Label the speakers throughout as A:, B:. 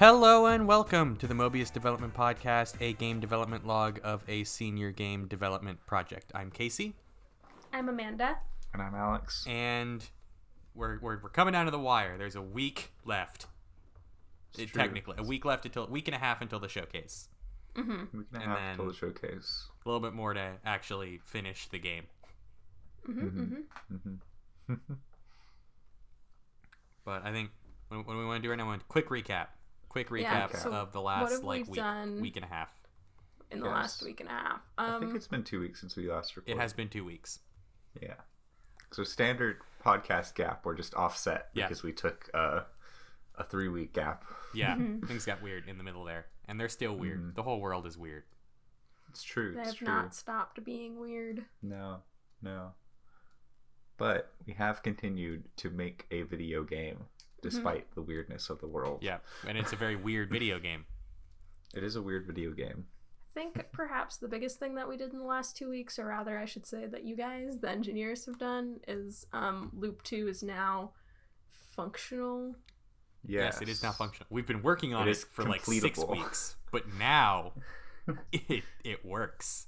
A: Hello and welcome to the Mobius Development Podcast, a game development log of a senior game development project. I'm Casey.
B: I'm Amanda.
C: And I'm Alex.
A: And we're coming down to the wire. There's a week left. Technically, a week and a half until the showcase.
B: Mm-hmm.
C: A week and a half until the showcase.
A: A little bit more to actually finish the game. But I think what we want to do right now, quick recap of the last week and a half.
B: In the last week and a half.
C: I think it's been 2 weeks since we last recorded.
A: It has been 2 weeks.
C: Yeah. So standard podcast gap, we're just offset because we took a 3-week gap.
A: Yeah, things got weird in the middle there. And they're still weird. The whole world is weird.
C: It's true.
B: They have not stopped being weird.
C: No. But we have continued to make a video game despite the weirdness of the world.
A: Yeah, and it's a very weird video game.
C: It is a weird video game.
B: I think perhaps the biggest thing that we did in the last 2 weeks, or rather I should say that you guys, the engineers, have done is Loop 2 is now functional.
A: Yes, it is now functional. We've been working on it for like 6 weeks, but now it works.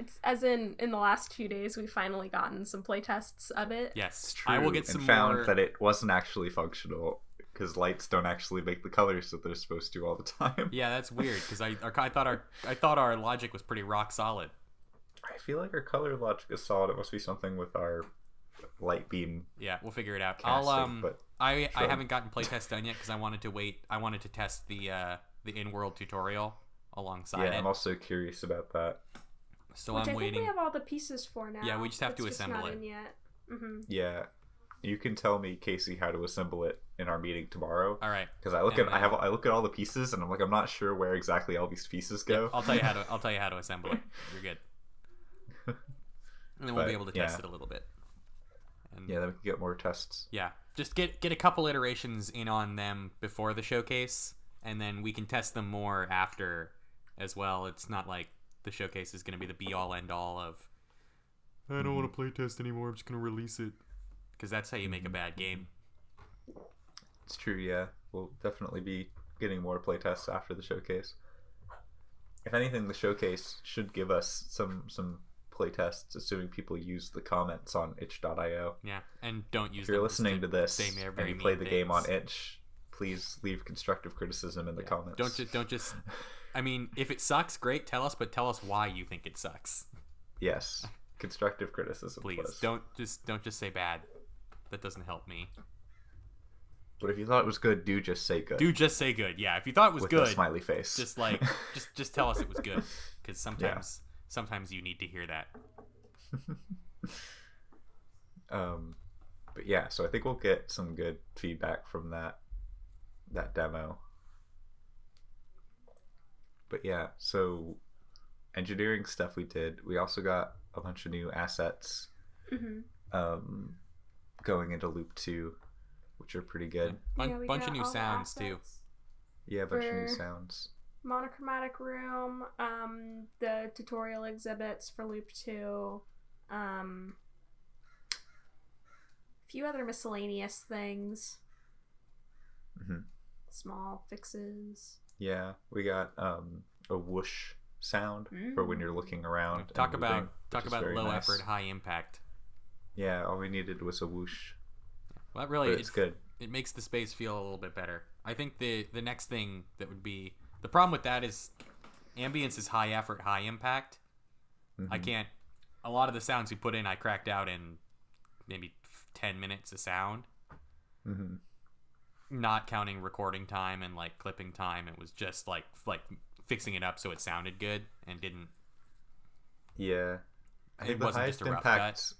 B: It's as in the last few days we've finally gotten some playtests of it.
A: Yes,
C: it's true.
A: I will get some
C: and found that it wasn't actually functional because lights don't actually make the colors that they're supposed to all the time.
A: Yeah, that's weird because I thought our logic was pretty rock solid.
C: I feel like our color logic is solid. It must be something with our light beam.
A: Yeah, we'll figure it out.
C: Casting,
A: I haven't gotten playtest done yet because I wanted to wait. I wanted to test the in-world tutorial alongside it.
C: Yeah, I'm also curious about that.
A: So
B: Which
A: I'm
B: I
A: waiting.
B: think we have all the pieces for now.
A: Yeah, we just have to
B: it's
A: assemble
B: just not
A: it.
B: in yet. Mm-hmm.
C: Yeah, you can tell me, Casey, how to assemble it in our meeting tomorrow.
A: All right.
C: Because I look at all the pieces and I'm like, I'm not sure where exactly all these pieces go.
A: Yep, I'll tell you how to assemble it. You're good. And then we'll be able to test it a little bit. And
C: then we can get more tests.
A: Yeah, just get a couple iterations in on them before the showcase, and then we can test them more after as well. It's not like the showcase is going to be the be-all, end-all of, I don't want to play test anymore, I'm just going to release it. Because that's how you make a bad game.
C: It's true, yeah. We'll definitely be getting more playtests after the showcase. If anything, the showcase should give us some playtests, assuming people use the comments on itch.io.
A: Yeah, and don't use
C: if you're listening to this
A: and
C: you play the game on itch, please leave constructive criticism in the comments.
A: Don't just I mean, if it sucks, great, tell us, but tell us why you think it sucks.
C: Yes, constructive criticism.
A: Please, don't just say bad. That doesn't help me.
C: But if you thought it was good, do just say good.
A: Do just say good. Yeah, if you thought it was
C: with
A: good,
C: a smiley face.
A: Just like just tell us it was good, because sometimes you need to hear that.
C: But yeah, so I think we'll get some good feedback from that demo. But yeah, so engineering stuff we did. We also got a bunch of new assets going into Loop 2, which are pretty good.
A: Bunch of new sounds too.
C: Yeah, a bunch of new sounds.
B: Monochromatic room, the tutorial exhibits for Loop 2, a few other miscellaneous things. Small fixes.
C: Yeah, we got a whoosh sound for when you're looking around.
A: Talk about low effort, high impact.
C: Yeah, all we needed was a whoosh.
A: Well, that really,
C: it's good. It
A: makes the space feel a little bit better. I think the next thing that would be the problem with that is ambience is high effort, high impact. I can't. A lot of the sounds we put in, I cracked out in maybe 10 minutes of sound. Not counting recording time and like clipping time. It was just like fixing it up so it sounded good and didn't.
C: Yeah, I think
A: it wasn't just a rough cut.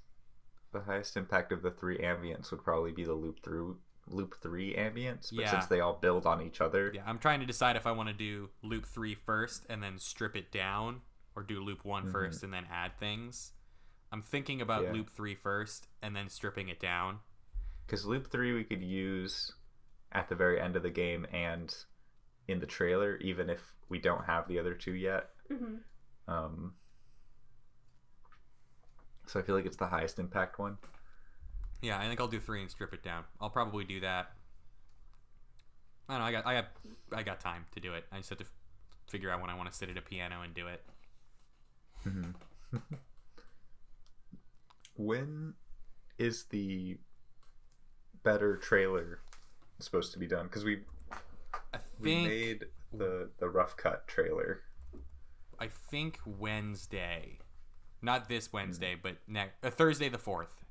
C: The highest impact of the 3 ambience would probably be the Loop 3 ambience, but since they all build on each other.
A: Yeah, I'm trying to decide if I want to do Loop 3 first and then strip it down, or do Loop 1 first and then add things. I'm thinking about Loop 3 first and then stripping it down.
C: Because Loop 3 we could use at the very end of the game and in the trailer, even if we don't have the other 2 yet. So I feel like it's the highest impact one.
A: Yeah, I think I'll do 3 and strip it down. I'll probably do that. I don't know. I got time to do it. I just have to figure out when I want to sit at a piano and do it.
C: Mm-hmm. When is the better trailer supposed to be done? Because we made the rough cut trailer.
A: I think Wednesday, not this Wednesday, but Thursday the 4th.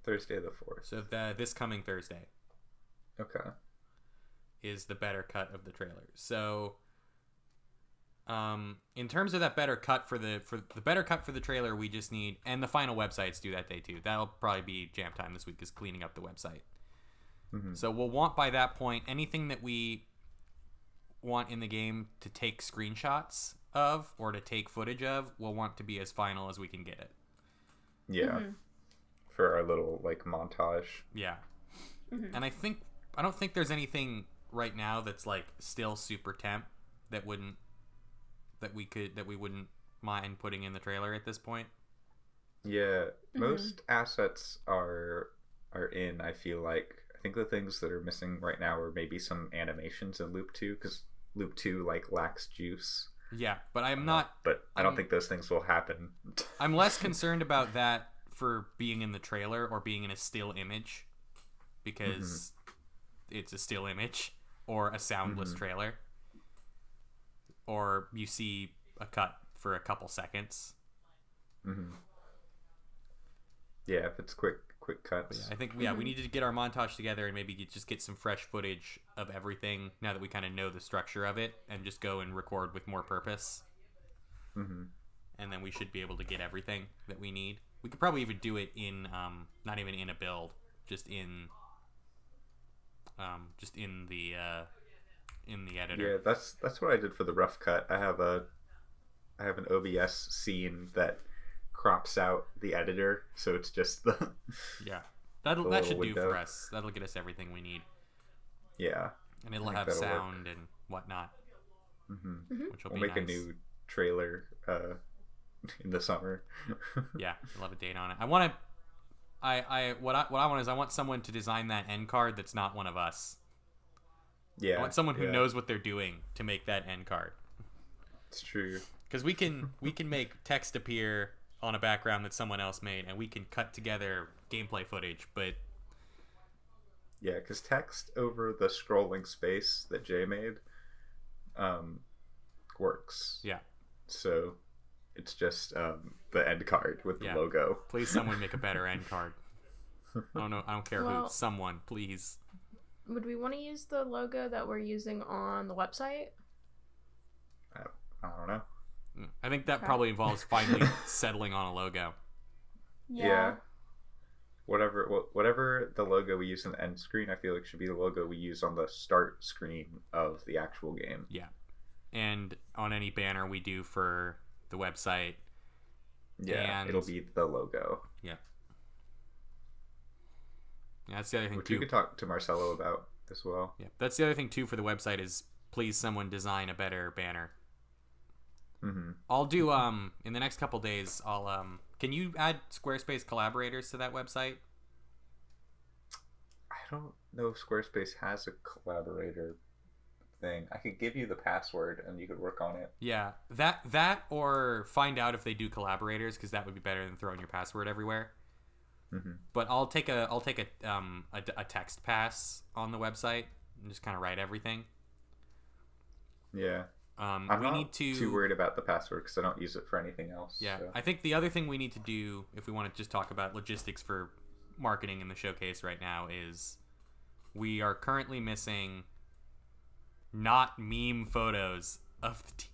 C: Thursday the 4th.
A: So this coming Thursday.
C: Okay.
A: Is the better cut of the trailer. So, in terms of that better cut for the better cut for the trailer, we just need, and the final website's due that day too. That'll probably be jam time this week, is cleaning up the website.
C: Mm-hmm.
A: So we'll want by that point anything that we want in the game to take screenshots of or to take footage of, we'll want to be as final as we can get it.
C: Yeah.
B: Mm-hmm.
C: For our little like montage.
A: Yeah.
B: Mm-hmm.
A: And I don't think there's anything right now that's like still super temp that we wouldn't mind putting in the trailer at this point.
C: Yeah, most assets are in. I feel like I think the things that are missing right now are maybe some animations in Loop 2, because Loop 2 like lacks juice.
A: Yeah, but I'm not.
C: But I don't think those things will happen.
A: I'm less concerned about that for being in the trailer or being in a still image, because it's a still image or a soundless trailer, or you see a cut for a couple seconds.
C: Yeah, if it's quick cuts.
A: Yeah, I think we need to get our montage together and maybe just get some fresh footage of everything now that we kind of know the structure of it, and just go and record with more purpose. And then we should be able to get everything that we need. We could probably even do it in not even in a build, just in the editor.
C: Yeah, that's what I did for the rough cut. I have an OBS scene that crops out the editor, so it's just the
A: that should do for us. That'll get us everything we need.
C: Yeah,
A: and it'll have sound and whatnot. Which will
C: we'll
A: be
C: make
A: nice.
C: a new trailer in the summer.
A: Yeah, we'll have a date on it. What I want is I want someone to design that end card that's not one of us.
C: Yeah,
A: I want someone who knows what they're doing to make that end card.
C: It's true.
A: Because we can make text appear on a background that someone else made, and we can cut together gameplay footage, but
C: yeah, because text over the scrolling space that Jay made works.
A: Yeah.
C: So it's just the end card with the logo.
A: Please, someone make a better end card. I don't care who. Someone, please.
B: Would we want to use the logo that we're using on the website?
C: I don't know.
A: I think that probably involves finally settling on a logo.
C: Yeah. Whatever the logo we use on the end screen, I feel like should be the logo we use on the start screen of the actual game.
A: Yeah. And on any banner we do for the website.
C: Yeah, it'll be the logo.
A: Yeah. Yeah, that's the other thing
C: Which
A: too.
C: you could talk to Marcelo about as well.
A: Yeah, that's the other thing too for the website is please someone design a better banner. I'll do in the next couple days. I'll can you add Squarespace collaborators to that website?
C: I don't know if Squarespace has a collaborator thing. I could give you the password and you could work on it.
A: Yeah, that or find out if they do collaborators, because that would be better than throwing your password everywhere. But I'll take a text pass on the website and just kind of write everything.
C: Yeah. I'm not too worried about the password because I don't use it for anything else.
A: Yeah,
C: so.
A: I think the other thing we need to do, if we want to just talk about logistics for marketing in the showcase right now, is we are currently missing not meme photos of the team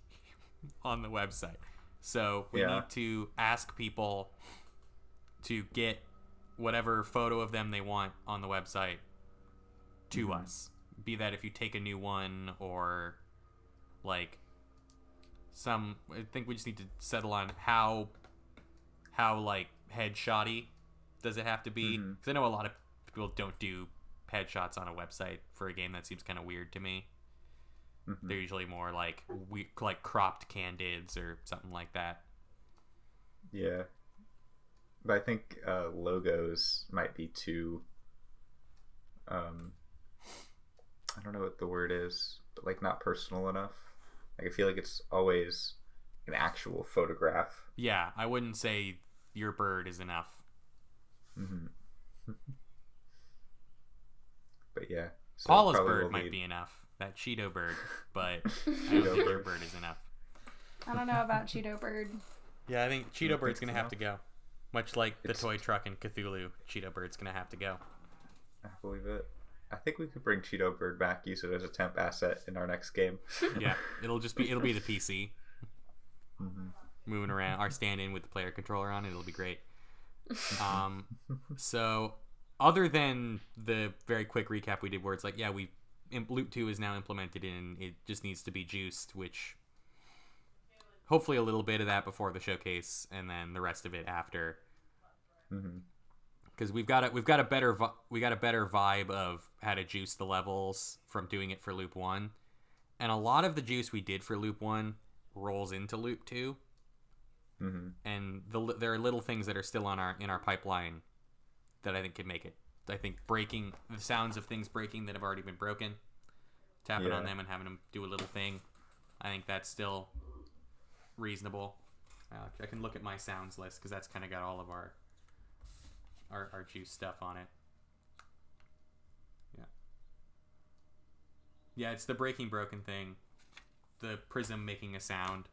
A: on the website. So we need to ask people to get whatever photo of them they want on the website to us. Be that if you take a new one or like I think we just need to settle on how like headshotty does it have to be, because I know a lot of people don't do headshots on a website for a game. That seems kind of weird to me. They're usually more like cropped candids or something like that.
C: Yeah, but I think logos might be too I don't know what the word is, but like not personal enough. Like I feel like it's always an actual photograph.
A: Yeah, I wouldn't say your bird is enough.
C: Mm-hmm. But yeah, so
A: Paula's
C: probably
A: bird
C: we'll
A: might
C: need-
A: be enough. That Cheeto bird, but I don't think your bird is enough.
B: I don't know about Cheeto Bird.
A: Yeah, I think Cheeto
C: don't
A: Bird's
C: think
A: gonna
C: so.
A: have to go. Much like the
C: It's-
A: toy truck in Cthulhu, Cheeto Bird's gonna have to go.
C: I believe it. I think we could bring Cheeto Bird back, use it as a temp asset in our next game.
A: Yeah, it'll be the PC
C: Mm-hmm.
A: moving around, our stand-in with the player controller on it. It'll be great. So other than the very quick recap we did, where it's like, yeah, Loop 2 is now implemented in. It just needs to be juiced, which hopefully a little bit of that before the showcase, and then the rest of it after.
C: Mm-hmm.
A: Because we've got a better vibe of how to juice the levels from doing it for Loop 1, and a lot of the juice we did for Loop 1 rolls into Loop 2,
C: Mm-hmm.
A: and there are little things that are still in our pipeline that I think could make it. I think breaking the sounds of things breaking that have already been broken, tapping on
C: Yeah.
A: them and having them do a little thing, I think that's still reasonable. I can look at my sounds list because that's kind of got all of our juice stuff on it. Yeah, it's the breaking broken thing, the prism making a sound,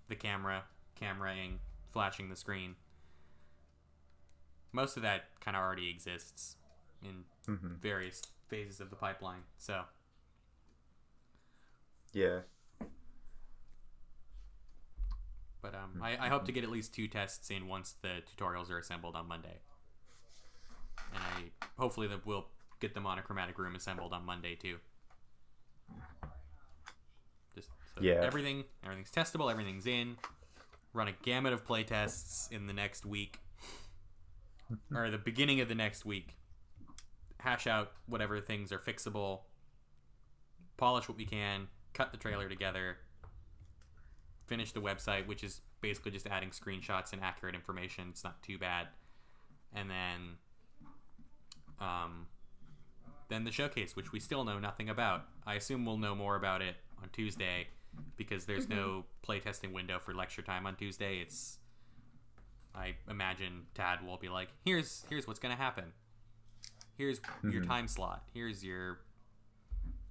A: the cameraing, flashing the screen. Most of that kind of already exists in
C: Mm-hmm.
A: various phases of the pipeline. So
C: Yeah.
A: but I hope to get at least 2 tests in once the tutorials are assembled on Monday, and hopefully that we'll get the monochromatic room assembled on Monday too. Just so
C: Yeah.
A: everything's testable, everything's in. Run a gamut of playtests in the next week, or the beginning of the next week. Hash out whatever things are fixable. Polish what we can. Cut the trailer together. Finish the website, which is basically just adding screenshots and accurate information. It's not too bad. And then the showcase, which we still know nothing about. I assume we'll know more about it on Tuesday, because there's no playtesting window for lecture time on Tuesday. I imagine Tad will be like, here's what's gonna happen. Here's your time slot. Here's your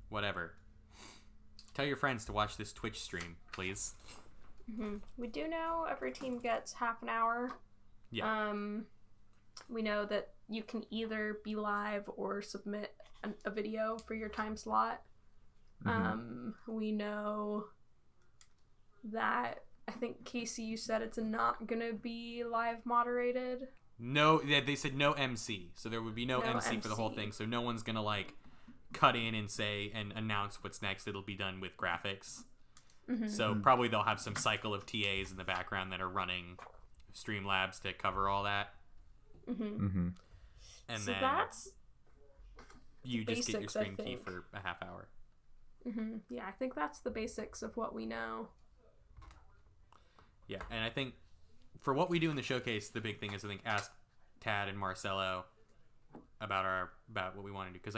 A: whatever. Tell your friends to watch this Twitch stream, please.
B: Mm-hmm. We do know every team gets half an hour.
A: Yeah.
B: We know that you can either be live or submit a video for your time slot. We know that, I think, Casey, you said it's not gonna be live moderated.
A: No, yeah, they said no MC, so there would be no
B: No
A: MC for the whole
B: MC.
A: thing. So no one's gonna like cut in and say and announce what's next. It'll be done with graphics. So probably they'll have some cycle of TAs in the background that are running Streamlabs to cover all that.
C: Mm-hmm.
A: And
B: So
A: then
B: that's
A: you just get your
B: basics, I
A: stream key
B: think.
A: for a half hour.
B: yeah, I think that's the basics of what we know.
A: Yeah, and I think for what we do in the showcase, the big thing is I think ask Tad and Marcelo about what we want to do, because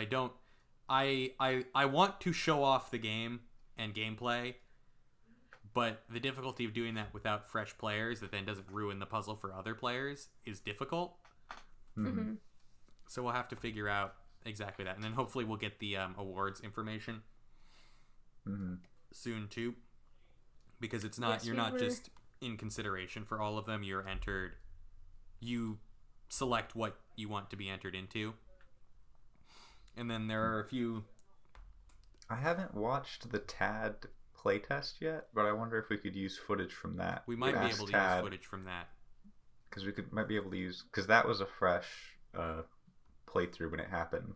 A: I want to show off the game and gameplay, but the difficulty of doing that without fresh players that then doesn't ruin the puzzle for other players is difficult. So we'll have to figure out exactly that, and then hopefully we'll get the awards information soon too, because it's not you're not just in consideration for all of them. You're entered. You select what you want to be entered into, and then there are a few.
C: I haven't watched the Tad playtest yet, but I wonder if we could use footage from that.
A: We might be able to use footage from that.
C: Because might be able to use, because that was a fresh playthrough when it happened.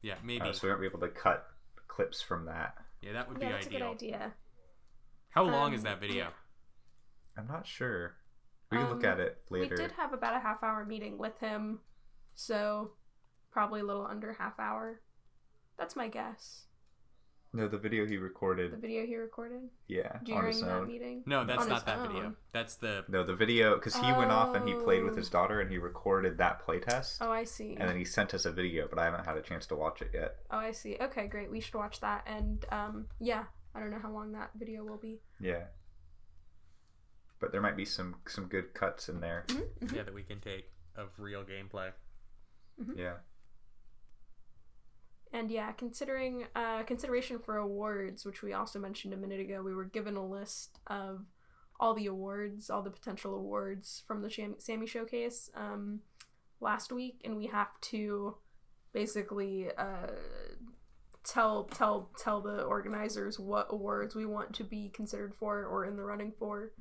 A: Yeah, maybe.
C: So we might be able to cut clips from that.
A: Yeah, that would
B: Yeah,
A: be
B: that's
A: ideal.
B: a good idea.
A: How long is that video?
C: I'm not sure. We can look at it later.
B: We did have about a half-hour meeting with him, so probably a little under half hour. That's my guess.
C: No, the video he
B: The
C: recorded.
B: video he recorded
C: Yeah, on
B: during
C: his
B: that
C: own.
B: meeting?
A: No, that's
B: On
A: not
B: his
A: that
B: own.
A: video. That's the
C: No, the video, because he went off and he played with his
B: Oh.
C: daughter and he recorded that playtest.
B: Oh, I see.
C: And then he sent us a video, but I haven't had a chance to watch it yet.
B: Oh, I see. Okay, great. We should watch that. And yeah, I don't know how long that video will be.
C: Yeah. But there might be some good cuts in there.
A: yeah that we can take of real gameplay.
C: Yeah.
B: And yeah, consideration for awards, which we also mentioned a minute ago, we were given a list of all the awards, all the potential awards from the Sammy Showcase last week, and we have to basically tell the organizers what awards we want to be considered for or in the running for.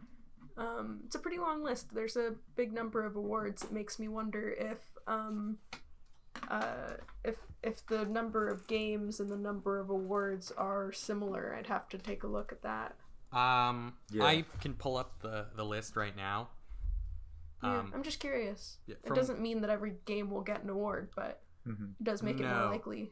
B: It's a pretty long list. There's a big number of awards. It makes me wonder if the number of games and the number of awards are similar. I'd have to take a look at that.
A: I can pull up the list right now.
B: Yeah, I'm just curious.
A: Yeah,
B: It doesn't mean that every game will get an award, but it does make it more
A: No.
B: likely.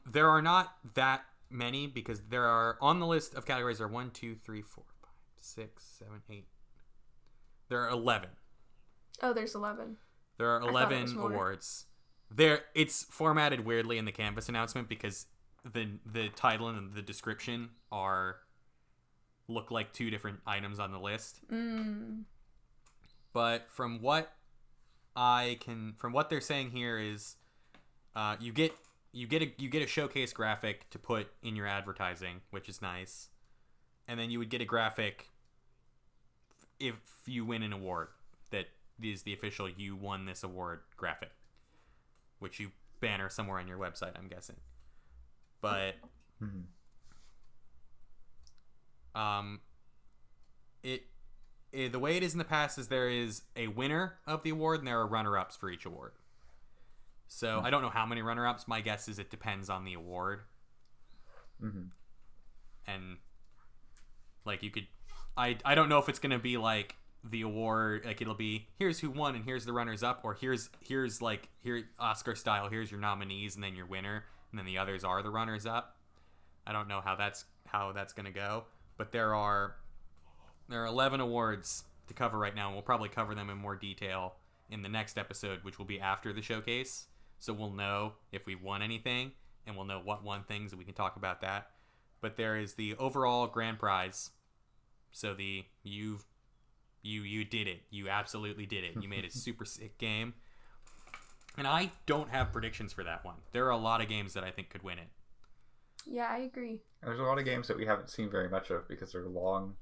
A: There are not that many because there are on the list of categories are 1, 2, 3, 4, 5, 6, 7, 8. There are 11.
B: Oh, there's 11.
A: There are
B: thought it
A: 11
B: was more.
A: awards. It's formatted weirdly in the Canvas announcement because the title and the description look like two different items on the list. But from what they're saying here is, you get a showcase graphic to put in your advertising, which is nice, and then you would get a graphic if you win an award that is the official "you won this award" graphic, which you banner somewhere on your website, I'm guessing. But the way it is in the past is there is a winner of the award and there are runner-ups for each award. So I don't know how many runner-ups. My guess is it depends on the award. And like you could, I don't know if it's gonna be like the award, like it'll be here's who won and here's the runners-up, or here's Oscar style, here's your nominees and then your winner, and then the others are the runners-up. I don't know how that's gonna go, but there are 11 awards to cover right now, and we'll probably cover them in more detail in the next episode, which will be after the showcase. So we'll know if we won anything, and we'll know what won things, and we can talk about that. But there is the overall grand prize. So you did it. You absolutely did it. You made a super sick game. And I don't have predictions for that one. There are a lot of games that I think could win it.
B: Yeah, I agree.
C: There's a lot of games that we haven't seen very much of because they're long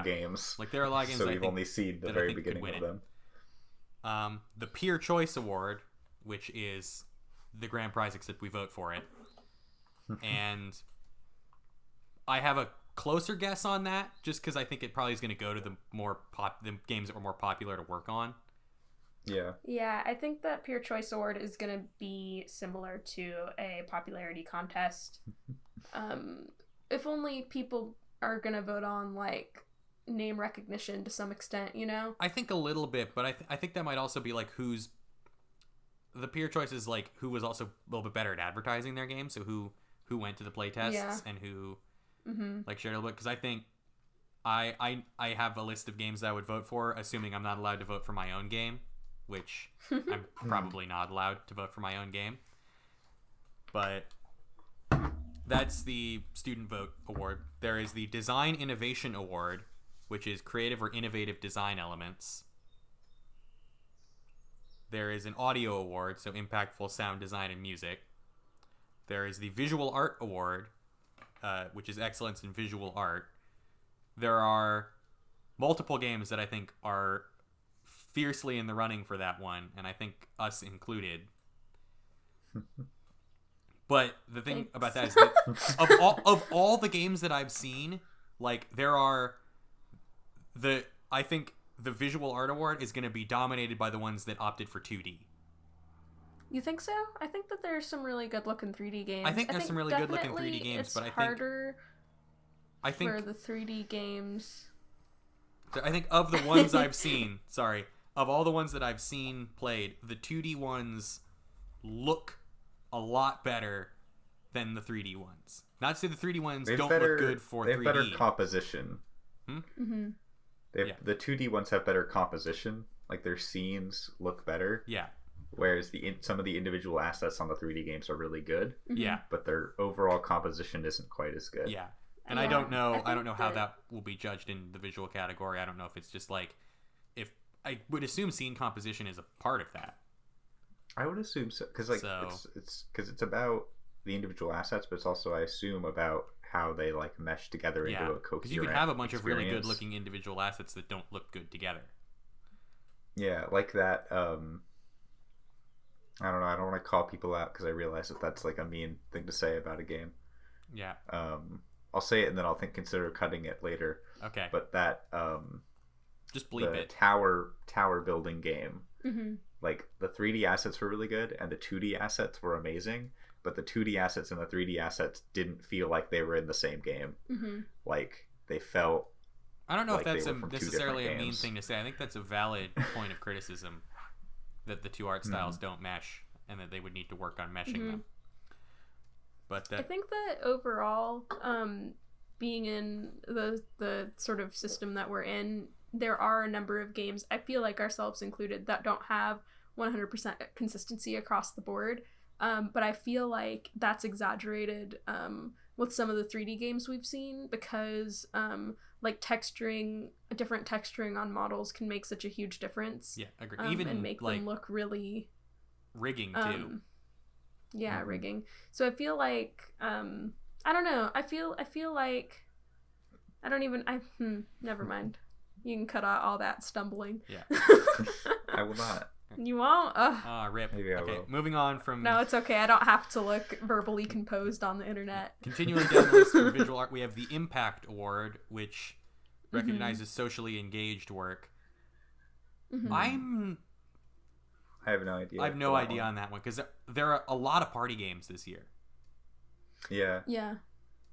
C: games.
A: Like there are a lot of games
C: so
A: that I
C: we've
A: think,
C: only seen the
A: that I
C: very
A: think could
C: beginning
A: win
C: of
A: it.
C: them.
A: The Peer Choice Award, which is the grand prize except we vote for it. And I have a closer guess on that just because I think it probably is going to go to the the games that were more popular to work on.
B: Yeah, I think that Peer Choice Award is going to be similar to a popularity contest. If only people are going to vote on like name recognition to some extent, you know?
A: I think a little bit, but I think that might also be like the peer choice is like who was also a little bit better at advertising their game, so who went to the playtests and who like shared a little bit, because I think I have a list of games that I would vote for, assuming I'm not allowed to vote for my own game, which I'm probably not allowed to vote for my own game. But that's the Student Vote Award. There is the Design Innovation Award, which is creative or innovative design elements. There is an Audio Award, so impactful sound design and music. There is the Visual Art Award, which is excellence in visual art. There are multiple games that I think are fiercely in the running for that one, and I think us included. But the thing about that is that of all the games that I've seen, like I think the Visual Art Award is going to be dominated by the ones that opted for 2D.
B: You think so? I think that there's some really good looking 3D games.
A: I think there's some really good looking 3D games, but I think
B: harder
A: for
B: the 3D games.
A: I think of the ones I've seen, of all the ones that I've seen played, the 2D ones look a lot better than the 3D ones. Not to say the 3D ones
C: They have
A: don't
C: better,
A: look good for
C: they have
A: 3D.
C: better composition.
B: Mm-hmm.
A: Yeah.
C: The 2D ones have better composition. Like their scenes look better.
A: Yeah.
C: Whereas some of the individual assets on the 3D games are really good.
A: Yeah.
C: But their overall composition isn't quite as good.
A: Yeah. And
B: Yeah,
A: I don't know how
B: that-
A: that will be judged in the visual category. I don't know if it's just like, if I would assume scene composition is a part of that.
C: I would assume so, because like it's about the individual assets, but it's also, I assume, about how they like mesh together into a coherent.
A: Because you can have a bunch of really
C: experience.
A: good looking individual assets that don't look good together.
C: Yeah, like that. I don't know. I don't want to call people out because I realize that that's like a mean thing to say about a game.
A: Yeah.
C: I'll say it and then I'll consider cutting it later.
A: Okay.
C: But that
A: just bleep
C: the
A: it.
C: tower building game.
B: Mm-hmm.
C: Like the 3D assets were really good and the 2D assets were amazing, but the 2D assets and the 3D assets didn't feel like they were in the same game.
B: Mm-hmm.
C: Like they felt.
A: I don't know
C: like
A: if that's
C: they were from two
A: necessarily a
C: different
A: mean
C: games.
A: thing to say. I think that's a valid point of criticism that the two art styles don't mesh and that they would need to work on meshing them. But
B: I think that overall, being in the sort of system that we're in, there are a number of games, I feel like ourselves included, that don't have 100% consistency across the board. But I feel like that's exaggerated with some of the 3D games we've seen because like different texturing on models can make such a huge difference.
A: Yeah, agree. Even
B: and make
A: like
B: them look really
A: rigging too.
B: Yeah, rigging. So I feel like I don't know. I feel like I don't even never mind. You can cut out all that stumbling.
A: Yeah.
C: I will not.
B: You won't?
A: Rip.
C: Maybe I
A: Okay,
C: will.
A: moving on from...
B: No, it's okay. I don't have to look verbally composed on the internet.
A: Continuing down the list for visual art, we have the Impact Award, which recognizes socially engaged work.
B: Mm-hmm.
C: I have no idea.
A: I have no idea on that one, because there are a lot of party games this year.
C: Yeah.
B: Yeah.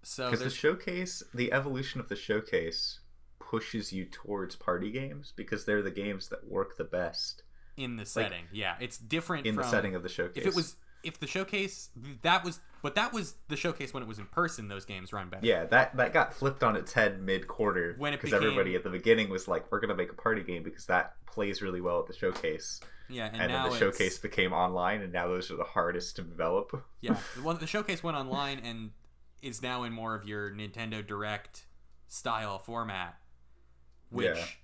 A: So
C: Because the
A: there's...
C: showcase, the evolution of the showcase pushes you towards party games because they're the games that work the best
A: in the setting. Yeah, it's different
C: in
A: from...
C: the setting of the showcase.
A: If the showcase, that was the showcase when it was in person, those games run better.
C: Yeah, that got flipped on its head mid-quarter
A: When it
C: because
A: became...
C: everybody at the beginning was like, we're going to make a party game because that plays really well at the showcase.
A: Yeah, and
C: then
A: now
C: the showcase became online, and now those are the hardest to develop.
A: Yeah, well, the showcase went online and is now in more of your Nintendo Direct style format, which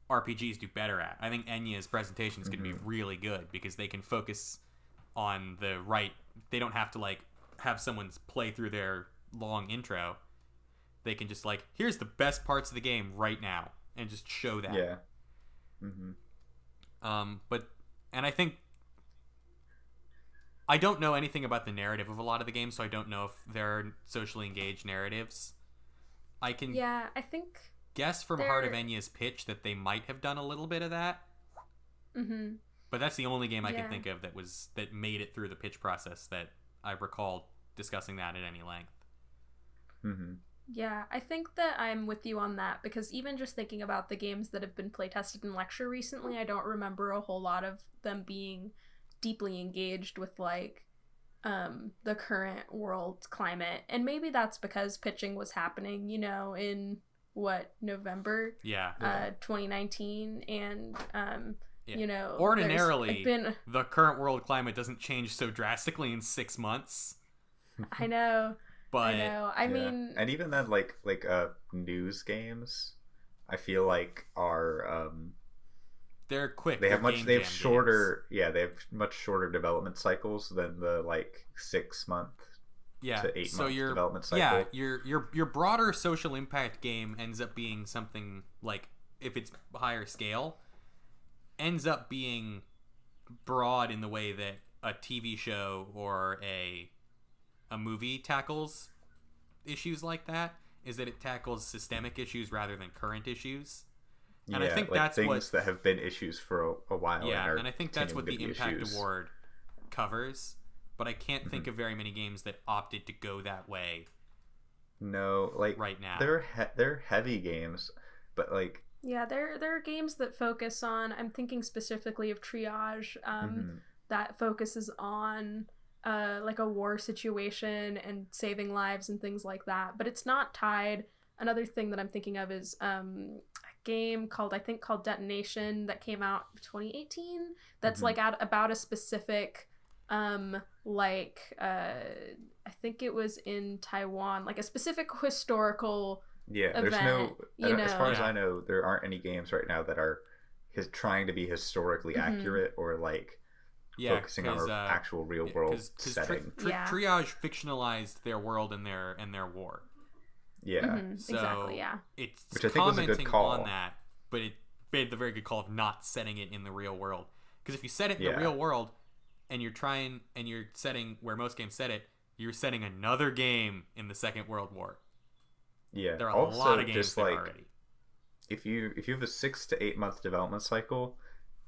A: RPGs do better at. I think Enya's presentation is going to be really good because they can focus on the right. They don't have to like have someone play through their long intro. They can just like, here's the best parts of the game right now, and just show that.
C: Yeah.
A: And I think I don't know anything about the narrative of a lot of the games, so I don't know if there are socially engaged narratives. I can
B: I think
A: guess from Heart of Enya's pitch that they might have done a little bit of that.
B: Mm-hmm.
A: But that's the only game I can think of that made it through the pitch process that I recall discussing that at any length.
C: Mm-hmm.
B: Yeah, I think that I'm with you on that because even just thinking about the games that have been playtested in lecture recently, I don't remember a whole lot of them being deeply engaged with like the current world climate. And maybe that's because pitching was happening, in November 2019, and
A: ordinarily the current world climate doesn't change so drastically in 6 months.
B: I know.
A: But
B: I mean,
C: and even then, like news games, I feel like are
A: they're quick.
C: They have shorter games. They have much shorter development cycles than the like 6 month to 8 month development cycle.
A: Yeah, your broader social impact game ends up being something like, if it's higher scale, ends up being broad in the way that a TV show or a movie tackles issues like that, is that it tackles systemic issues rather than current issues. And I think like that's
C: things that have been issues for a while.
A: Yeah, and I think that's what the Impact Award covers. But I can't think of very many games that opted to go that way.
C: No, like
A: right now,
C: they're heavy games, but like
B: there are games that focus on. I'm thinking specifically of Triage, that focuses on like a war situation and saving lives and things like that, but it's not tied. Another thing that I'm thinking of is a game called Detonation that came out in 2018 that's like about a specific I think it was in Taiwan, like a specific historical
C: there's
B: event,
C: as far as I know, there aren't any games right now that are trying to be historically accurate or like focusing on an actual real world setting.
A: Triage fictionalized their world and their war.
C: Yeah,
A: so
B: exactly. Yeah,
A: it's
C: which I think was a good call
A: on that, but it made the very good call of not setting it in the real world. Because if you set it in the real world, and you're setting where most games set it, you're setting another game in the Second World War.
C: Yeah,
A: there are also, a lot of games just there already.
C: If you have a 6 to 8 month development cycle,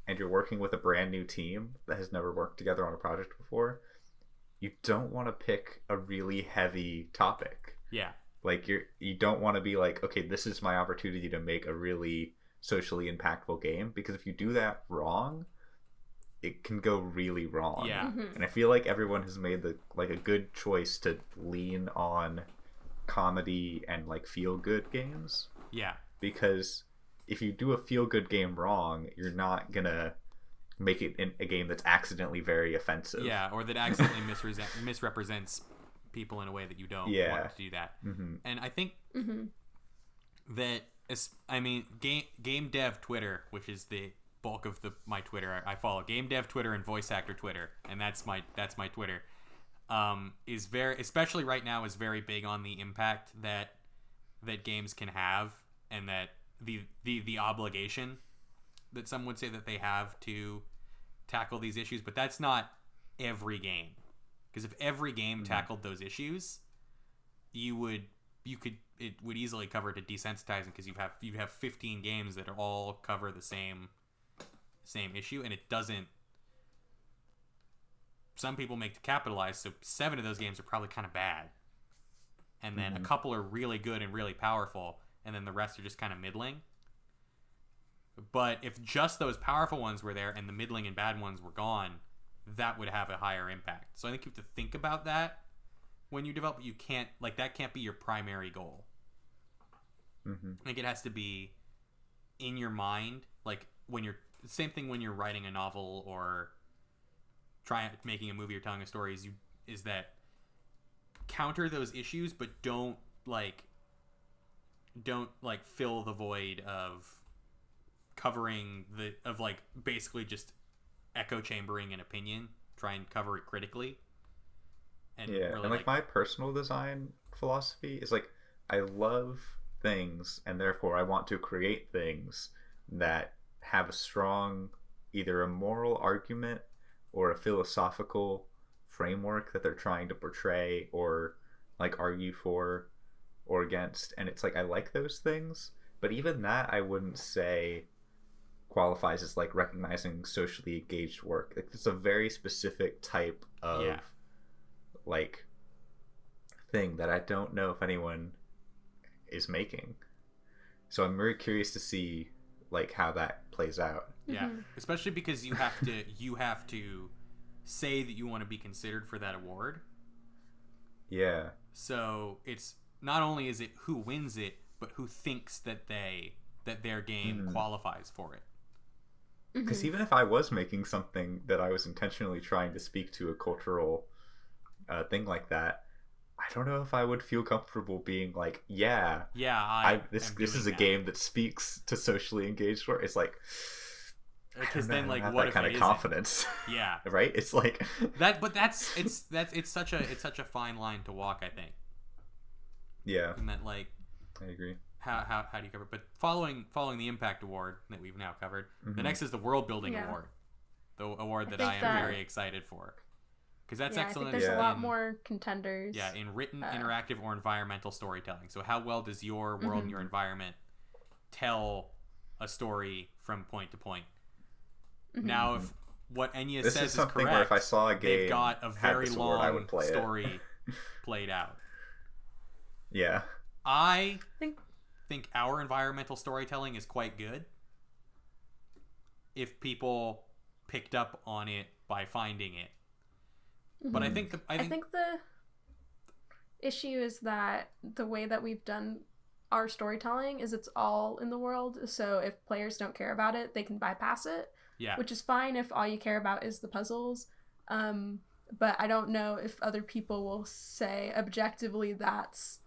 C: and you're working with a brand new team that has never worked together on a project before, you don't want to pick a really heavy topic.
A: Yeah.
C: Like you don't want to be like, okay, this is my opportunity to make a really socially impactful game, because if you do that wrong, it can go really wrong.
A: Yeah.
C: And I feel like everyone has made a good choice to lean on comedy and like feel good games.
A: Yeah.
C: Because if you do a feel good game wrong, you're not gonna make it in a game that's accidentally very offensive.
A: Yeah, or that accidentally misrepresents people in a way that you don't want to do that. And I think that game dev Twitter, which is the bulk of my Twitter, I follow game dev Twitter and voice actor Twitter, and that's my Twitter. Is very, especially right now, is very big on the impact that games can have, and that the obligation that some would say that they have to tackle these issues. But that's not every game. Because if every game tackled those issues, it would easily cover to desensitizing, because you have 15 games that all cover the same issue, and it doesn't. Some people make to capitalize, so 7 of those games are probably kind of bad, and then a couple are really good and really powerful, and then the rest are just kind of middling. But if just those powerful ones were there and the middling and bad ones were gone, that would have a higher impact. So I think you have to think about that when you develop. You can't, like, that can't be your primary goal. I think it has to be in your mind, like when you're, same thing when you're writing a novel or making a movie or telling a story, is that counter those issues, but don't fill the void of covering basically just echo chambering an opinion. Try and cover it critically. And really,
C: and my personal design philosophy is like, I love things, and therefore I want to create things that have a strong, either a moral argument or a philosophical framework that they're trying to portray or like argue for or against. And it's like, I like those things, but even that I wouldn't say qualifies as like recognizing socially engaged work. It's a very specific type of like thing that I don't know if anyone is making. So I'm very curious to see like how that plays out.
A: Yeah, especially because you have to say that you want to be considered for that award.
C: Yeah.
A: So it's not only is it who wins it, but who thinks that their game qualifies for it.
C: Because even if I was making something that I was intentionally trying to speak to a cultural thing like that, I don't know if I would feel comfortable being like, this is a game that speaks to socially engaged work. It's like,
A: because then like
C: what
A: that
C: if kind of confidence?
A: Yeah,
C: right. It's like
A: that, but it's such a fine line to walk, I think.
C: Yeah,
A: and that, like,
C: I agree.
A: How do you cover it? But following the Impact Award that we've now covered, the next is the World Building Award, the award that I am very excited for, because that's excellent.
B: I think there's a lot more contenders.
A: Yeah, in written, interactive, or environmental storytelling. So how well does your world and your environment tell a story from point to point? Now, if what Enya says is correct,
C: where if I saw a game,
A: they've got a very long story played out.
C: Yeah,
A: I think our environmental storytelling is quite good if people picked up on it by finding it. But I think
B: the issue is that the way that we've done our storytelling is it's all in the world. So if players don't care about it, they can bypass it.
A: Yeah.
B: Which is fine if all you care about is the puzzles. But I don't know if other people will say objectively that's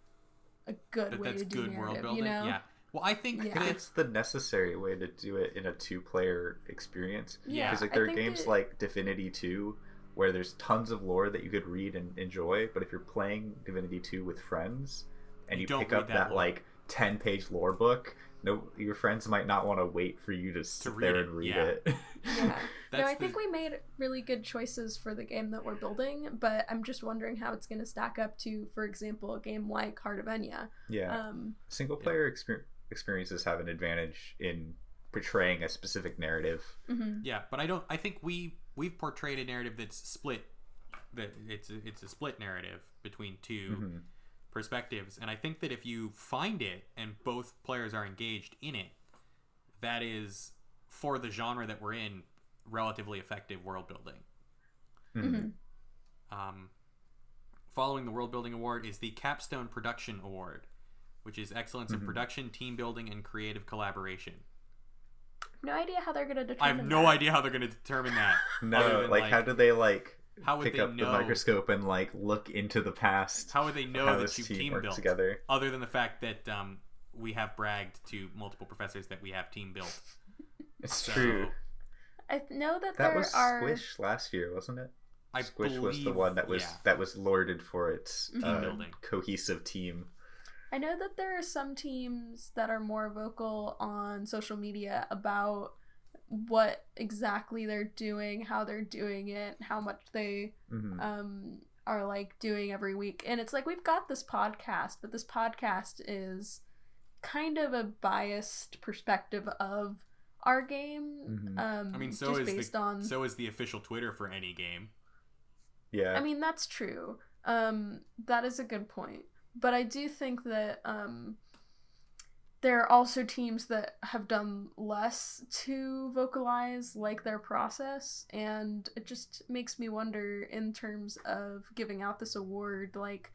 B: a good way to do narrative,
A: building.
B: You know?
A: Yeah. Well, I think
C: it's the necessary way to do it in a 2-player experience.
B: Yeah.
C: Because there are games like Divinity 2 where there's tons of lore that you could read and enjoy, but if you're playing Divinity 2 with friends and you pick up that like 10-page lore book, your friends might not want to wait for you to sit there and read it.
B: Yeah. No, I think we made really good choices for the game that we're building, but I'm just wondering how it's going to stack up to, for example, a game like Heart of Enya.
C: Yeah. Single-player experiences have an advantage in portraying a specific narrative.
B: Mm-hmm.
A: Yeah, but I think we've portrayed a narrative that's split. That it's a split narrative between two perspectives, and I think that if you find it and both players are engaged in it, that is, for the genre that we're in, relatively effective world building. Following the world building award is the Capstone Production Award, which is excellence in production, team building, and creative collaboration.
B: No idea how they're going to determine
A: I have no idea how they're going to determine that.
C: No, like how do they
A: how would
C: pick
A: they
C: up
A: know,
C: the microscope and look into the past?
A: How would they know that you've team built
C: together?
A: Other than the fact that we have bragged to multiple professors that we have team built.
C: It's true.
B: I know that
C: there was Squish last year, wasn't it? Squish was the one that was lauded for its
A: team building,
C: cohesive team.
B: I know that there are some teams that are more vocal on social media about what exactly they're doing, how they're doing it, how much they are like doing every week. And it's like, we've got this podcast, but this podcast is kind of a biased perspective of our game.
A: I mean, so is the official Twitter for any game.
C: Yeah.
B: I mean, that's true. That is a good point. But I do think that there are also teams that have done less to vocalize like their process, and it just makes me wonder in terms of giving out this award, like,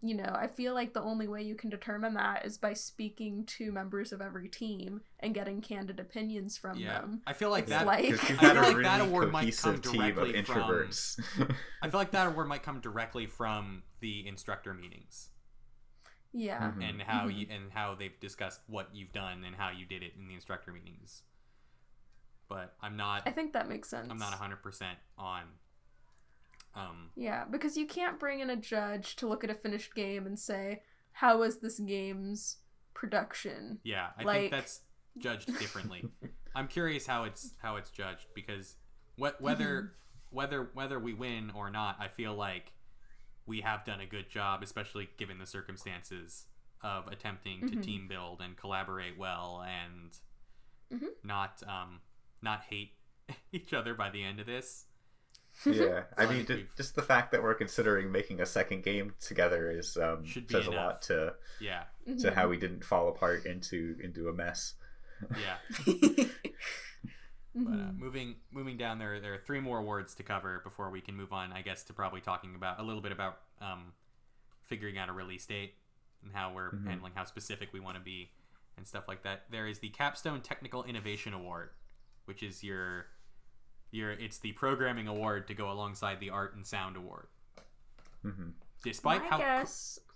B: you know, I feel like the only way you can determine that is by speaking to members of every team and getting candid opinions from them.
A: I feel like that
C: award might come directly from
A: I feel like that award might come directly from the instructor meetings.
B: Yeah.
A: And how they've discussed what you've done and how you did it in the instructor meetings. But I
B: think that makes sense.
A: I'm not 100% on
B: yeah, because you can't bring in a judge to look at a finished game and say, how was this game's production?
A: Yeah, I think that's judged differently. I'm curious how it's judged, because whether we win or not, I feel like we have done a good job, especially given the circumstances of attempting to team build and collaborate well and not hate each other by the end of this.
C: Yeah, I mean, just the fact that we're considering making a second game together is says a lot to how we didn't fall apart into a mess.
A: Yeah. But moving down, there are 3 more awards to cover before we can move on, I guess, to probably talking about a little bit about figuring out a release date and how we're handling how specific we want to be and stuff like that. There is the Capstone Technical Innovation Award, which is it's the programming award to go alongside the art and sound award. Despite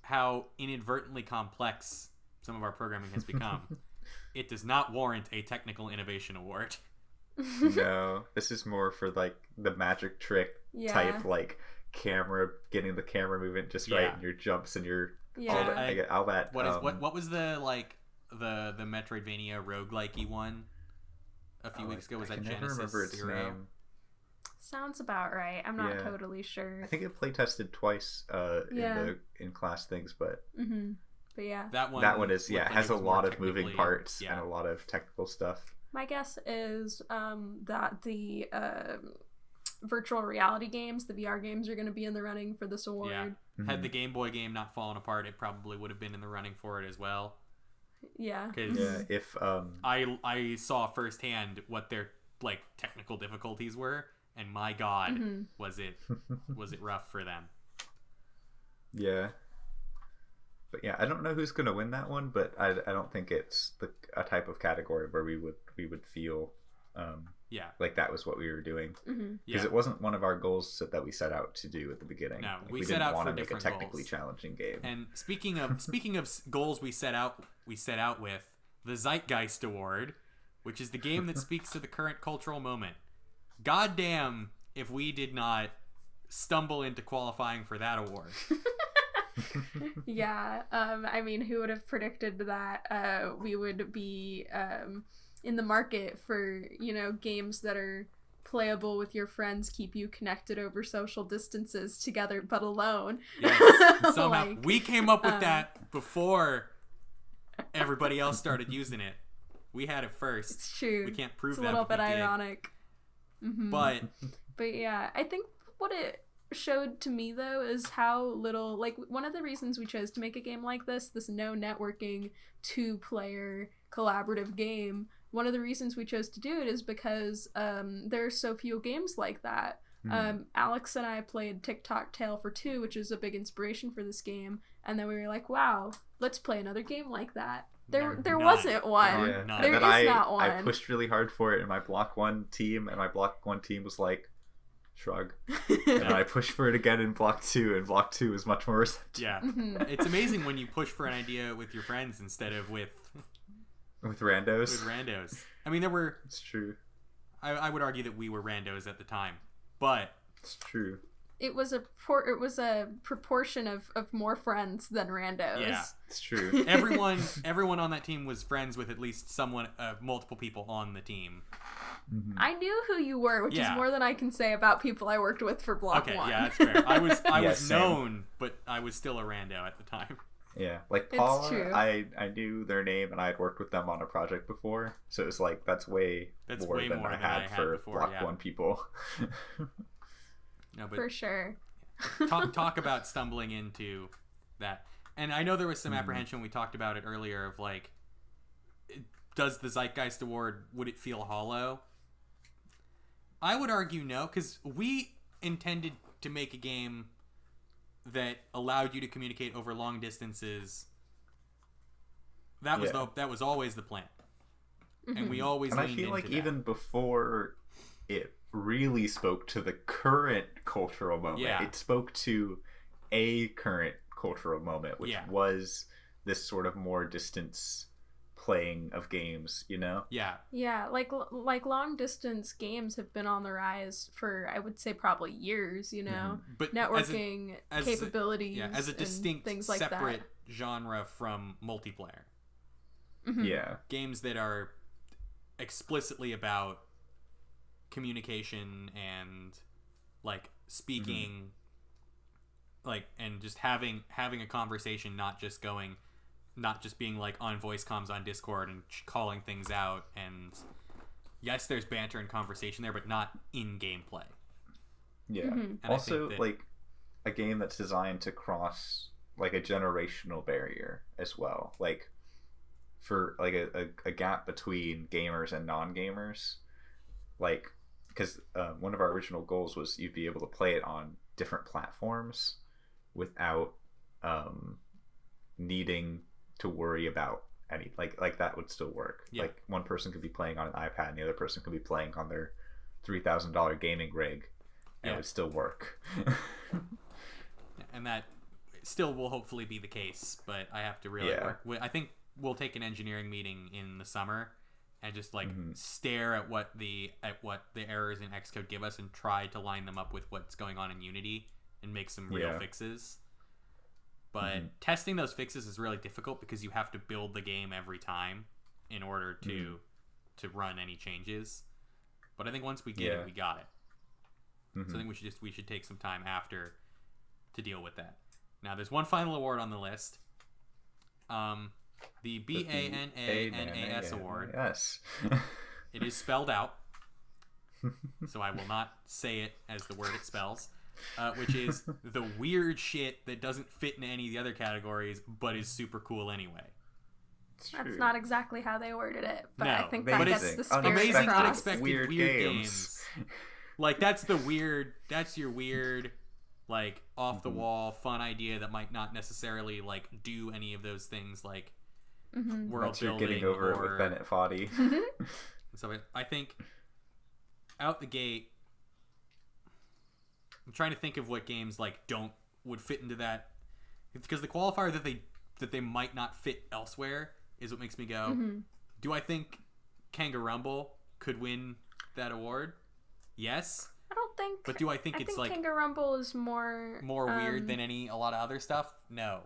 A: how inadvertently complex some of our programming has become, it does not warrant a technical innovation award.
C: No, this is more for like the magic trick type, like getting the camera movement just right, and your jumps and your all that.
A: What was the the Metroidvania roguelike-y one a few weeks ago? Was that Genesis? I never remember its name.
B: Sounds about right. I'm not totally sure.
C: I think it play tested twice in class things, but
B: but yeah,
C: that one is has a lot of moving parts and a lot of technical stuff.
B: My guess is that the virtual reality games, the VR games, are going to be in the running for this award.
A: Yeah. Had the Game Boy game not fallen apart, it probably would have been in the running for it as well.
B: Yeah.
C: If
A: I saw firsthand what their technical difficulties were, and my God,
B: Mm-hmm.
A: was it rough for them.
C: Yeah. But yeah, I don't know who's gonna win that one, but I don't think it's a type of category where we would feel
A: Yeah.
C: like that was what we were doing,
B: Mm-hmm.
C: because
A: Yeah.
C: it wasn't one of our goals that we set out to do at the beginning.
A: No,
C: Like,
A: we set
C: didn't
A: out
C: want
A: for
C: to make a
A: different
C: technically
A: goals.
C: challenging game.
A: And speaking of goals we set out with the Zeitgeist Award, which is the game that speaks to the current cultural moment. Goddamn if we did not stumble into qualifying for that award.
B: Yeah, I mean, who would have predicted that we would be in the market for, games that are playable with your friends, keep you connected over social distances, together but alone.
A: Yes. Somehow
B: Like,
A: we came up with that before everybody else started using it. We had it first.
B: It's true.
A: We can't prove
B: It's a
A: that.
B: little
A: but
B: bit
A: we did.
B: ironic. Mm-hmm.
A: But
B: yeah, I think what it showed to me though is how little, like, one of the reasons we chose to make a game like this no networking 2-player collaborative game, one of the reasons we chose to do it is because there are so few games like that. Alex and I played TikTok Tale for 2, which is a big inspiration for this game, and then we were like, wow, let's play another game like that. There
A: None.
B: wasn't one.
A: There are none.
B: There
C: And then
B: is not one.
C: I pushed really hard for it in my Block 1 team, and my Block 1 team was like, shrug. And I pushed for it again in Block 2, and Block 2 was much more receptive.
A: yeah,
B: Mhm.
A: it's amazing when you push for an idea with your friends instead of with
C: With randos.
A: randos. I mean, there were.
C: It's true.
A: I would argue that we were randos at the time, but
C: It's true.
B: It was a proportion of more friends than randos.
A: yeah,
C: It's true.
A: everyone on that team was friends with at least someone, multiple people on the team.
C: Mhm.
B: I knew who you were, which
A: Yeah.
B: is more than I can say about people I worked with for Block
A: Okay,
B: 1.
A: yeah, that's fair. I was
C: Yeah,
A: was
C: same.
A: known, but I was still a rando at the time.
C: Yeah, like
B: It's
C: Paula,
B: true.
C: I knew their name and I had worked with them on a project before, so it was like that's way more
A: way
C: than
A: more
C: I
A: than
C: had
A: I had
C: for
A: before,
C: Block
A: yeah.
C: 1 people.
A: No, but
B: For sure.
A: talk about stumbling into that. And I know there was some apprehension. We talked about it earlier of like, does the Zeitgeist Award, would it feel hollow? I would argue no, because we intended to make a game that allowed you to communicate over long distances. That was
C: Yeah.
A: that was always the plan, and we always
C: And I
A: leaned
C: feel like
A: into that.
C: even before it really spoke to the current cultural moment,
A: Yeah.
C: it spoke to a current cultural moment, which
A: Yeah.
C: was this sort of more distance playing of games, you know?
A: Yeah,
B: Yeah, like long distance games have been on the rise for, I would say, probably years,
A: but
B: networking
A: as a-
B: capabilities
A: as a
B: and
A: distinct
B: things like
A: separate
B: that.
A: genre from multiplayer.
B: Mhm.
C: Yeah.
A: Games that are explicitly about communication and like speaking, like, and just having a conversation, not just being like on voice comms on Discord and calling things out. And yes, there's banter and conversation there, but not in gameplay.
C: Yeah.
B: Mhm.
A: And I
C: Also,
A: think that-
C: like a game that's designed to cross like a generational barrier as well. Like for like a gap between gamers and non-gamers. Like, because one of our original goals was you'd be able to play it on different platforms without needing to worry about any like that would still work.
A: Yeah.
C: Like one person could be playing on an iPad and the other person could be playing on their $3,000 gaming rig, and
A: Yeah.
C: it would still work.
A: And that still will hopefully be the case, but I have to really
C: Yeah.
A: work. I think we'll take an engineering meeting in the summer and just like
C: Mhm.
A: stare at what the errors in Xcode give us and try to line them up with what's going on in Unity and make some real
C: Yeah.
A: fixes. But
C: Mhm.
A: testing those fixes is really difficult because you have to build the game every time in order to run any changes. But I think once we get
C: Yeah.
A: it, we got it.
C: Mhm.
A: So I think we should take some time after to deal with that. Now there's one final award on the list. The BANANAS award.
C: Yes.
A: It is spelled out, so I will not say it as the word it spells, which is the weird shit that doesn't fit in any of the other categories, but is super cool anyway.
B: That's not exactly how they worded it, but
A: No,
B: I think
C: but
B: that
C: it's
B: gets the spirit
A: Amazing,
B: across.
A: unexpected, weird games. Like that's your weird, like off the wall fun idea that might not necessarily like do any of those things like world
C: Once you're
A: building
C: getting over it
A: or
C: with Bennett Foddy.
A: so I think out the gate, I'm trying to think of what games like would fit into that, because the qualifier that they might not fit elsewhere is what makes me go, do I think Kangarumble could win that award? Yes.
B: I don't think.
A: But do I think it's like
B: Kangarumble is more
A: weird than a lot of other stuff? No.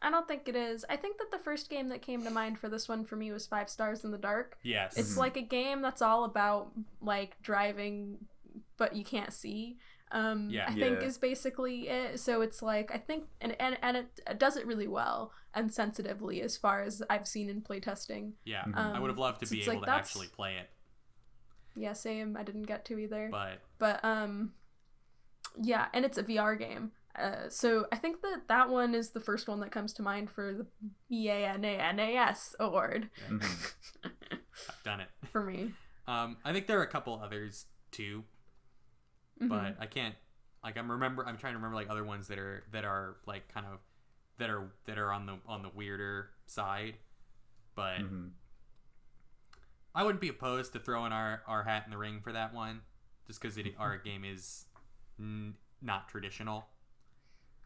B: I don't think it is. I think that the first game that came to mind for this one for me was 5 Stars in the Dark.
A: Yes.
B: It's like a game that's all about like driving, but you can't see. I think is basically it. So it's like I think and it does it really well and sensitively as far as I've seen in playtesting.
A: Yeah. I would have loved to be able to actually play it.
B: Yeah, same. I didn't get to either.
A: But
B: yeah, and it's a VR game. So I think that one is the first one that comes to mind for the BANANAS award.
A: Yeah. I've done it.
B: For me.
A: I think there are a couple others too. But I can't like I'm trying to remember like other ones that are like kind of that are on the weirder side. But I wouldn't be opposed to throwing our hat in the ring for that one, just because our game is not traditional.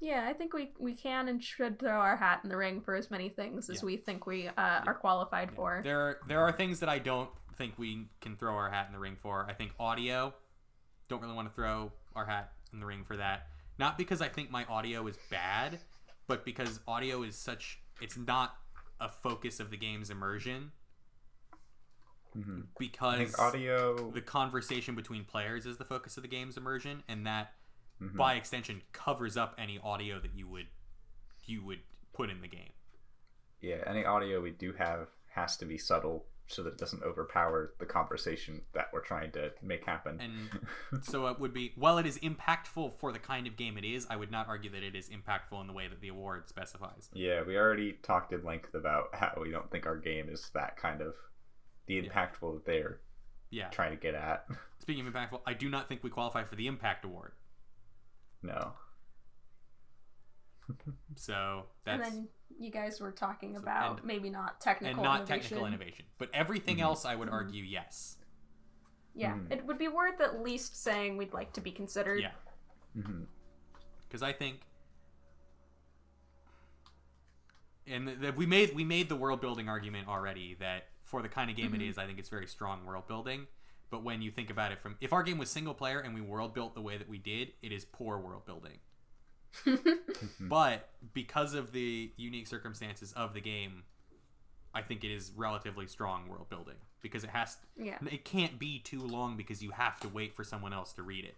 B: Yeah, I think we can and should throw our hat in the ring for as many things as we think we are qualified for.
A: There are things that I don't think we can throw our hat in the ring for. I think audio, don't really want to throw our hat in the ring for that. Not because I think my audio is bad, but because audio is it's not a focus of the game's immersion. Because
C: I think audio,
A: the conversation between players is the focus of the game's immersion, and that by extension covers up any audio that you would put in the game.
C: Yeah, any audio we do have has to be subtle so that it doesn't overpower the conversation that we're trying to make happen.
A: And so it would be, while it is impactful for the kind of game it is, I would not argue that it is impactful in the way that the award specifies.
C: Yeah, we already talked at length about how we don't think our game is that kind of the impactful that they're trying to get at.
A: Speaking of impactful, I do not think we qualify for the Impact Award.
C: No.
A: So that's...
B: And then you guys were talking about maybe not technical innovation.
A: But everything else, I would argue, yes.
B: Yeah, it would be worth at least saying we'd like to be considered.
A: Yeah. Because I think... And we made the world building argument already, that for the kind of game it is, I think it's very strong world building. But when you think about it if our game was single player and we world built the way that we did, it is poor world building. But because of the unique circumstances of the game, I think it is relatively strong world building, because it can't be too long because you have to wait for someone else to read it.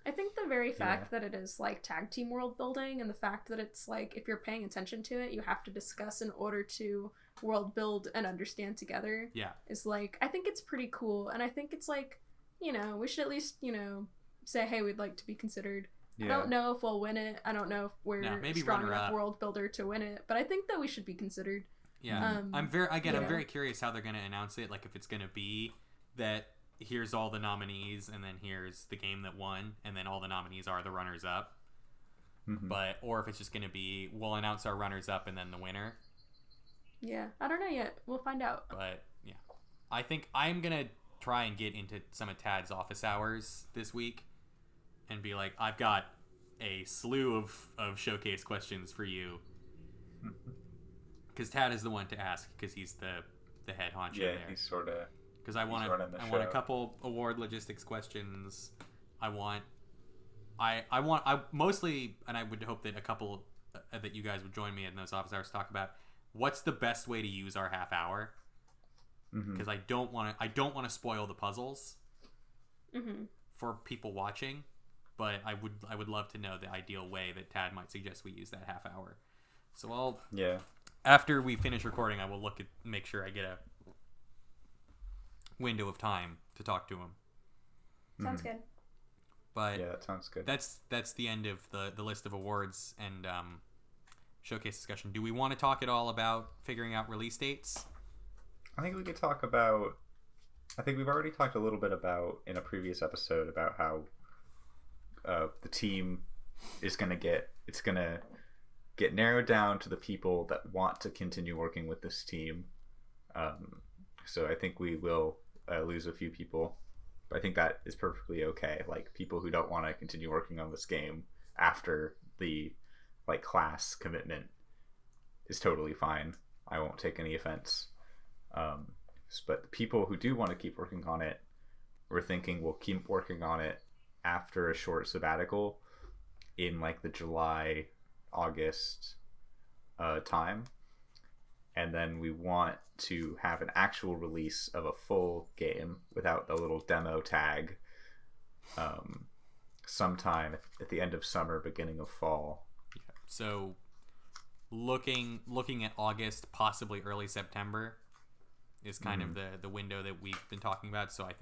B: I think the very fact that it is like tag team world building, and the fact that it's like if you're paying attention to it, you have to discuss in order to world build and understand together.
A: Yeah,
B: is like, I think it's pretty cool, and I think it's like, we should at least say, hey, we'd like to be considered. Yeah. I don't know if we'll win it. I don't know if we're strong enough world builder to win it, but I think that we should be considered.
A: Yeah, I'm very curious how they're going to announce it. Like if it's going to be that here's all the nominees and then here's the game that won and then all the nominees are the runners up. Or if it's just going to be we'll announce our runners up and then the winner.
B: Yeah, I don't know yet. We'll find out.
A: But yeah, I think I'm going to try and get into some of Tad's office hours this week and be like, I've got a slew of showcase questions for you. Because Tad is the one to ask, because he's the head honcho there.
C: Yeah, he's sort of...
A: Because I want a couple award logistics questions. I mostly, and I would hope that a couple that you guys would join me in those office hours to talk about what's the best way to use our half hour. Because I don't want to spoil the puzzles for people watching, but I would love to know the ideal way that Tad might suggest we use that half hour. So after we finish recording, I will make sure I get a window of time to talk to him.
B: Sounds good.
A: But
C: yeah, that sounds good.
A: That's the end of the list of awards and showcase discussion. Do we want to talk at all about figuring out release dates?
C: I think we could talk about I think we've already talked a little bit about in a previous episode about how the team is going to get narrowed down to the people that want to continue working with this team. So I think we will lose a few people, but I think that is perfectly okay. Like people who don't want to continue working on this game after the like class commitment is totally fine. I won't take any offense. But the people who do want to keep working on it, we're thinking we'll keep working on it after a short sabbatical in like the July, August time. And then we want to have an actual release of a full game without the little demo tag sometime at the end of summer, beginning of fall.
A: Yeah. So looking at August, possibly early September is kind of the window that we've been talking about. So I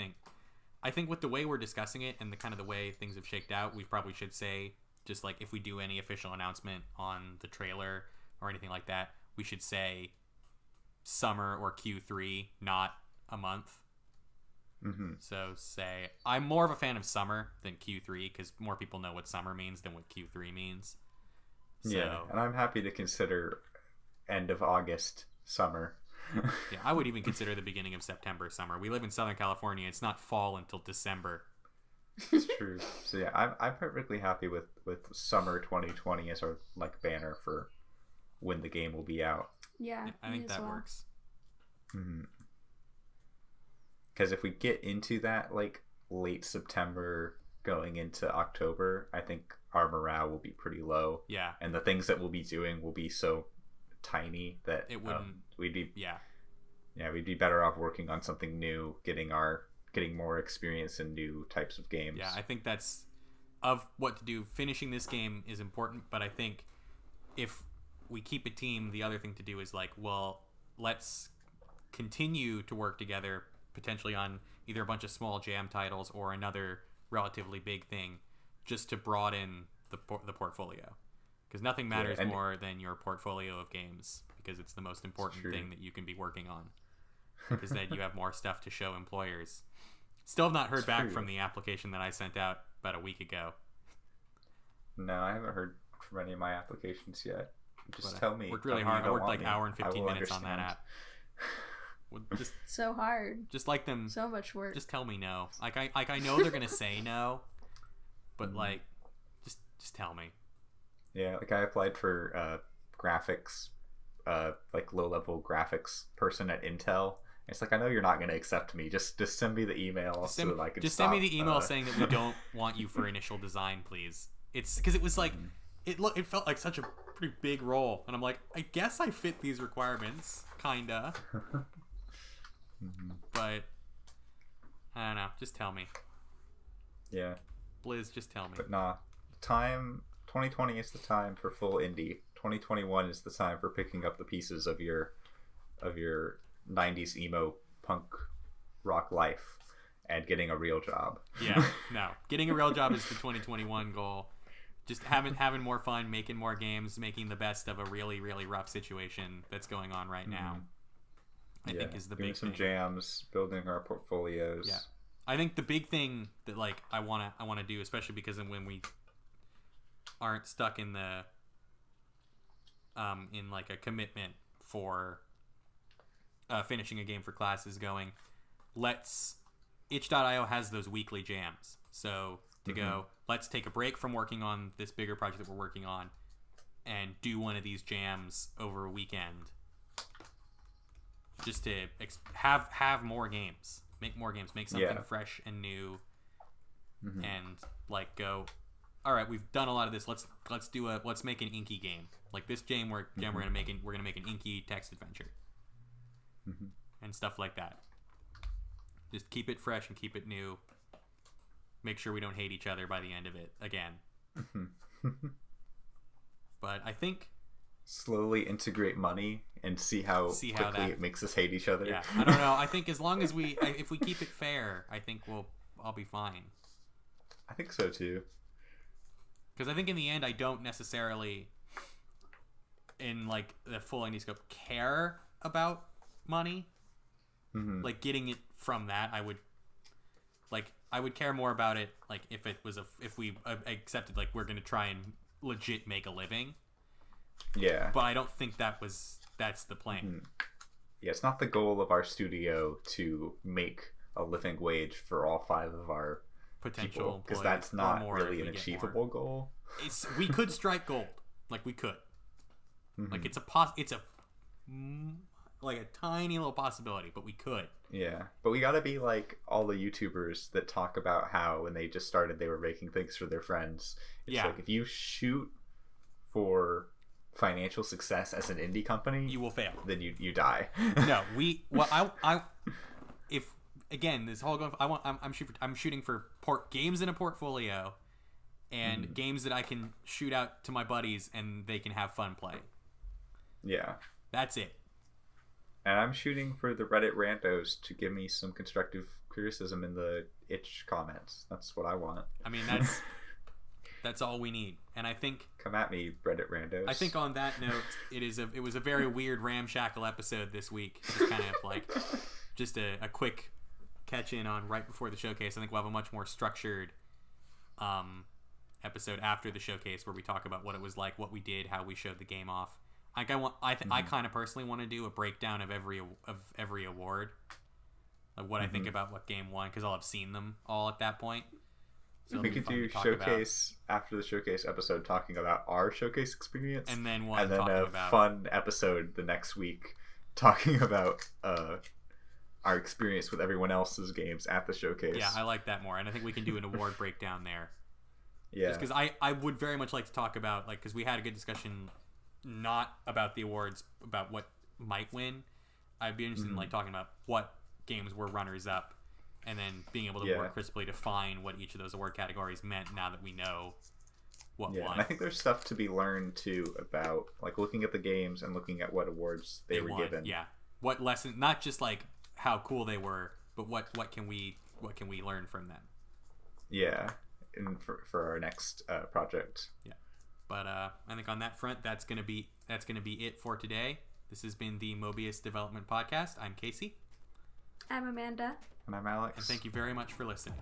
A: think with the way we're discussing it and the kind of the way things have shaked out, we probably should say, just like if we do any official announcement on the trailer or anything like that, we should say summer or Q3, not a month. So say I'm more of a fan of summer than Q3 because more people know what summer means than what Q3 means. So,
C: yeah, and I'm happy to consider end of August summer.
A: Yeah, I would even consider the beginning of September summer. We live in Southern California. It's not fall until December.
C: It's true. So yeah, I'm perfectly happy with summer 2020 as our like banner for when the game will be out.
B: Yeah,
A: I think that works.
C: Because if we get into that like late September going into October, I think our morale will be pretty low.
A: Yeah,
C: and the things that we'll be doing will be so tiny that
A: it wouldn't.
C: We'd be better off working on something new, getting more experience in new types of games.
A: Yeah, I think that's of what to do. Finishing this game is important, but I think if we keep a team, the other thing to do is like, well, let's continue to work together potentially on either a bunch of small jam titles or another relatively big thing just to broaden the portfolio, because nothing matters more than your portfolio of games, because it's the most important thing that you can be working on, because then you have more stuff to show employers. Still have not heard back from the application that I sent out about a week ago.
C: No, I haven't heard from any of my applications yet. Just tell me.
A: Worked really hard. I worked like hour and 15 minutes on that app. Just
B: so hard.
A: Just like them.
B: So much work.
A: Just tell me no. Like I know they're gonna say no, but like, just tell me.
C: Yeah, like I applied for graphics, like low level graphics person at Intel. It's like, I know you're not going to accept me. Just send me the email so that I can.
A: Just send me the email saying that we don't want you for initial design, please. It's because it was like it felt like such a pretty big role, and I'm like, I guess I fit these requirements, kinda. But I don't know. Just tell me.
C: Yeah.
A: Blizz, just tell me.
C: But nah, 2020 is the time for full indie. 2021 is the time for picking up the pieces of your 90s emo punk rock life and getting a real job.
A: Yeah, no. Getting a real job is the 2021 goal. Just having more fun, making more games, making the best of a really, really rough situation that's going on right now. I think is the big thing.
C: Doing some jams, building our portfolios.
A: Yeah. I think the big thing that like I wanna do, especially because when we aren't stuck in the in like a commitment for finishing a game for classes, going, itch.io has those weekly jams. So to go, let's take a break from working on this bigger project that we're working on and do one of these jams over a weekend, just to have more games, make more games, make something fresh and new, and like go, all right, we've done a lot of this. Let's make an Inky game. Like this game we're gonna make an Inky text adventure, and stuff like that. Just keep it fresh and keep it new. Make sure we don't hate each other by the end of it again. But I think
C: slowly integrate money and see how quickly it makes us hate each other.
A: Yeah, I don't know. I think as long as if we keep it fair, I think I'll be fine.
C: I think so too.
A: Because I think in the end, I don't necessarily, in like the full indie scope, care about money. like getting it from that, I would care more about it like if we accepted like we're gonna try and legit make a living.
C: Yeah.
A: But I don't think that's the plan.
C: Yeah, it's not the goal of our studio to make a living wage for all 5 of our
A: Potential,
C: because that's not really an achievable goal.
A: We could strike gold, like we could, like it's a like a tiny little possibility, but we could.
C: Yeah, but we gotta be like all the YouTubers that talk about how when they just started they were making things for their friends. It's like if you shoot for financial success as an indie company,
A: you will fail.
C: Then you die.
A: No, if again this whole going, I'm shooting for games in a portfolio, and games that I can shoot out to my buddies and they can have fun play.
C: Yeah, that's
A: it.
C: And I'm shooting for the Reddit randos to give me some constructive criticism in the itch comments. That's what I want.
A: I mean, that's all we need. And I think
C: come at me, Reddit randos.
A: I think on that note, it was a very weird ramshackle episode this week. Just kind of like just a quick catch in on right before the showcase. I think we'll have a much more structured episode after the showcase where we talk about what it was like, what we did, how we showed the game off. Like I kind of personally want to do a breakdown of every award, like what I think about what game won, because I'll have seen them all at that point. So
C: we could do showcase after the showcase episode, talking about our showcase experience,
A: and then
C: fun episode the next week talking about our experience with everyone else's games at the showcase.
A: Yeah, I like that more, and I think we can do an award breakdown there.
C: Yeah,
A: just because I would very much like to talk about because we had a good discussion. Not about the awards, about what might win. I'd be interested in talking about what games were runners up, and then being able to more crisply define what each of those award categories meant. Now that we know what won,
C: and I think there's stuff to be learned too about like looking at the games and looking at what awards they were given.
A: Yeah, what lesson? Not just like how cool they were, but what can we learn from them?
C: Yeah, and for our next project.
A: Yeah. But I think on that front, that's gonna be it for today. This has been the Mobius Development Podcast. I'm Casey.
B: I'm Amanda.
C: And I'm Alex.
A: And thank you very much for listening.